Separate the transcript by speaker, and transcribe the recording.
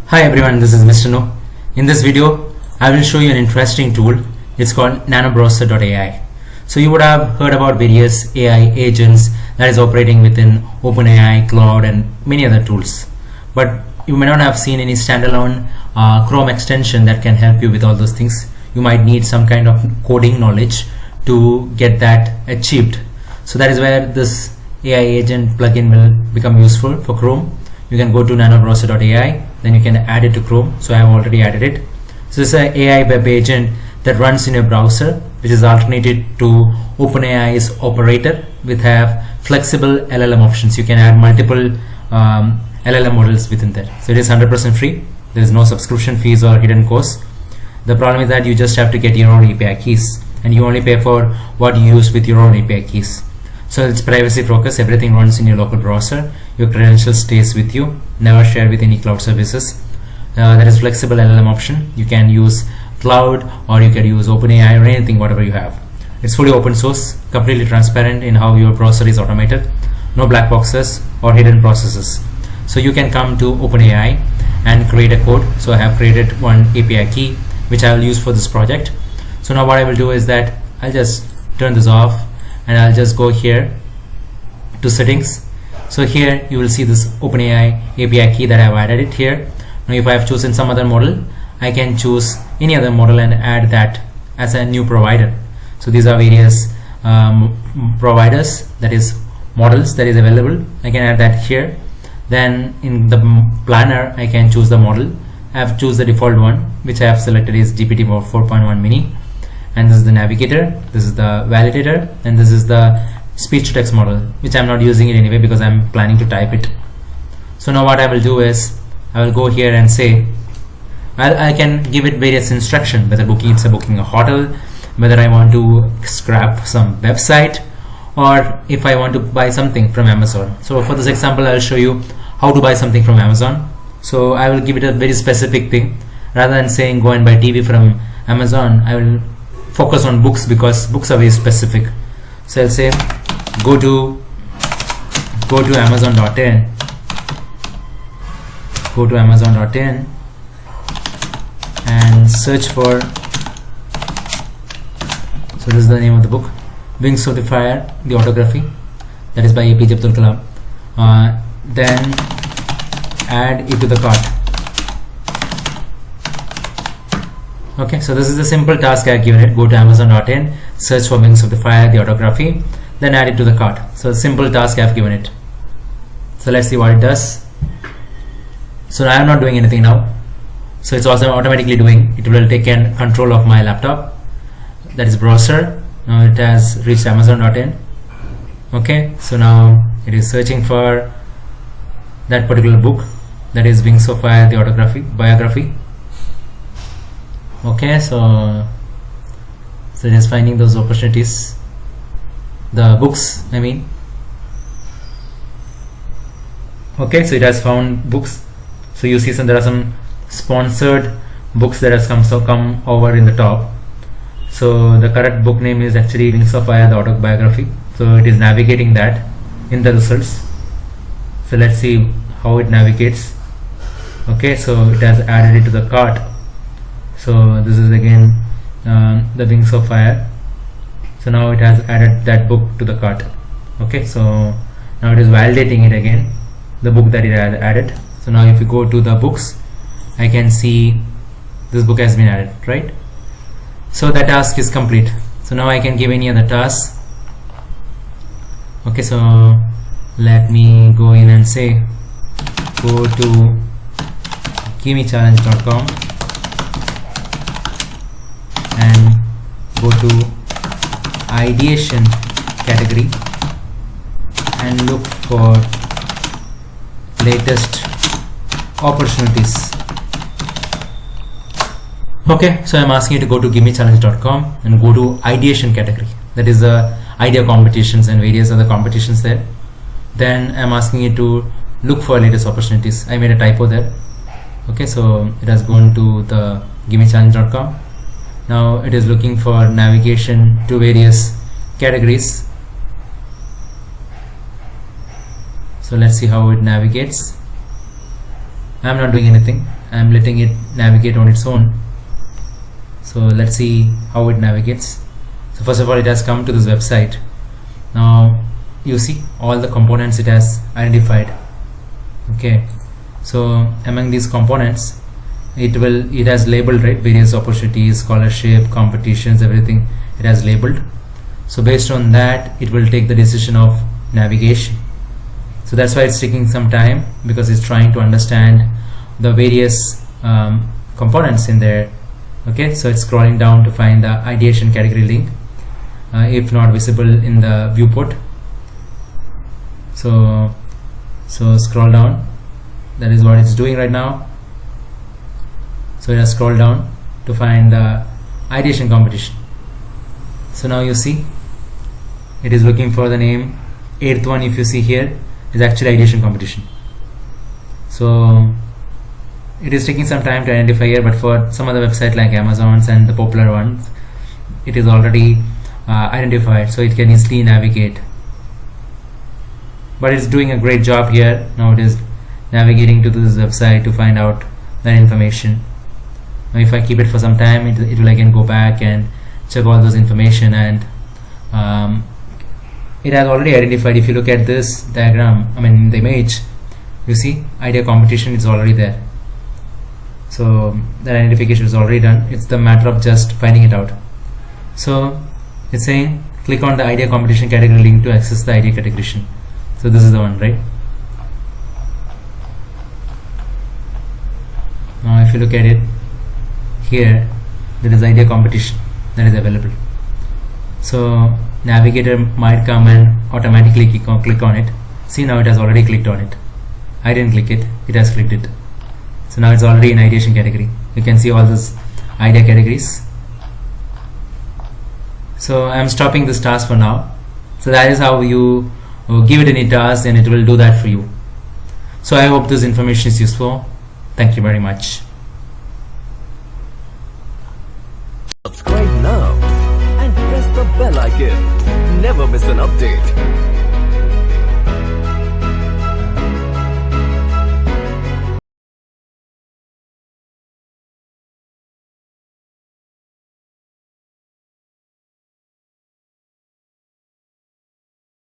Speaker 1: Hi everyone, this is Mr. No. In this video, I will show you an interesting tool. It's called nanobrowser.ai. So you would have heard about various AI agents that is operating within OpenAI, Cloud, and many other tools. But you may not have seen any standalone Chrome extension that can help you with all those things. You might need some kind of coding knowledge to get that achieved. So that is where this AI agent plugin will become useful for Chrome. You can go to nanobrowser.ai, then you can add it to Chrome. So I have already added it. So this is an AI web agent that runs in your browser, which is alternated to OpenAI's operator, with have flexible LLM options. You can add multiple LLM models within there. So it is 100% free. There is no subscription fees or hidden costs. The problem is that you just have to get your own API keys, and you only pay for what you use with your own API keys. So it's privacy focused. Everything runs in your local browser. Your credentials stays with you, never share with any cloud services. There is flexible LLM option. You can use cloud, or you can use OpenAI, or anything, whatever you have. It's fully open source, completely transparent in how your browser is automated. No black boxes or hidden processes. So you can come to OpenAI and create a code. So I have created one API key which I will use for this project. So now what I will do is that I'll just turn this off, and I'll just go here to settings. So here you will see this OpenAI API key that I have added it here. Now if I have chosen some other model, I can choose any other model and add that as a new provider. So these are various providers, that is models that is available. I can add that here. Then in the planner, I can choose the model. I have choose the default one, which I have selected is GPT 4.1 mini, and this is the navigator, this is the validator, and this is the speech to text model, which I'm not using it anyway because I'm planning to type it. So now what I will do is I will go here and say I can give it various instruction, whether booking a hotel, whether I want to scrap some website, or if I want to buy something from Amazon. So for this example, I'll show you how to buy something from Amazon. So I will give it a very specific thing. Rather than saying go and buy TV from Amazon, I will focus on books because books are very specific. So I'll say go to amazon.in, go to amazon.in and search for, so this is the name of the book, Wings of the Fire, the autography, that is by APJ Abdul Kalam. Then add it to the cart. Okay, so this is the simple task I have given it. Go to amazon.in, search for Wings of the Fire, the autography, then add it to the cart. So simple task I have given it. So let's see what it does. So I am not doing anything now. So it's also automatically doing. It will take control of my laptop. That is browser. Now it has reached amazon.in. Okay, so now it is searching for that particular book, that is Wings of Fire, the autography, biography. Okay, so it is finding those opportunities, the books I mean. Okay, so it has found books. So you see there are some sponsored books that has come over in the top. So the correct book name is actually Wings of Fire, the autobiography. So it is navigating that in the results. So let's see how it navigates. Okay, so it has added it to the cart. So this is again the Wings of Fire. So now it has added that book to the cart. Okay, so now it is validating it again, the book that it has added. So now if you go to the books, I can see this book has been added, right? So that task is complete. So now I can give any other task. Okay, so let me go in and say go to givemechallenge.com and go to ideation category and look for latest opportunities. Okay, so I'm asking you to go to givemechallenge.com and go to ideation category, that is the idea competitions and various other competitions there. Then I'm asking you to look for latest opportunities. I made a typo there. Okay, so it has gone to the givemechallenge.com. Now it is looking for navigation to various categories. So let's see how it navigates. I'm not doing anything. I'm letting it navigate on its own. So let's see how it navigates. So first of all, it has come to this website. Now you see all the components it has identified. Okay, so among these components, it has labeled, right, various opportunities, scholarship, competitions, everything it has labeled. So based on that, it will take the decision of navigation. So that's why it's taking some time, because it's trying to understand the various components in there. Okay, so it's scrolling down to find the ideation category link, if not visible in the viewport. So scroll down. That is what it's doing right now. So it has scrolled down to find the ideation competition. So now you see it is looking for the name. 8th one, if you see here, is actually ideation competition. So it is taking some time to identify here, but for some other website like Amazon's and the popular ones, it is already identified, so it can easily navigate. But it's doing a great job here. Now it is navigating to this website to find out that information. Now if I keep it for some time, it will again go back and check all those information, and it has already identified. If you look at this diagram, I mean the image, you see idea competition is already there. So that identification is already done. It's the matter of just finding it out. So it's saying click on the idea competition category link to access the idea category. So this is the one, right? Now if you look at it here, there is idea competition that is available. So navigator might come and automatically click on it. See, now it has already clicked on it. I didn't click it, it has clicked it. So now it's already in ideation category. You can see all those idea categories. So I'm stopping this task for now. So that is how you give it any task and it will do that for you. So I hope this information is useful. Thank you very much.
Speaker 2: Subscribe now and press the bell icon. Never miss an update.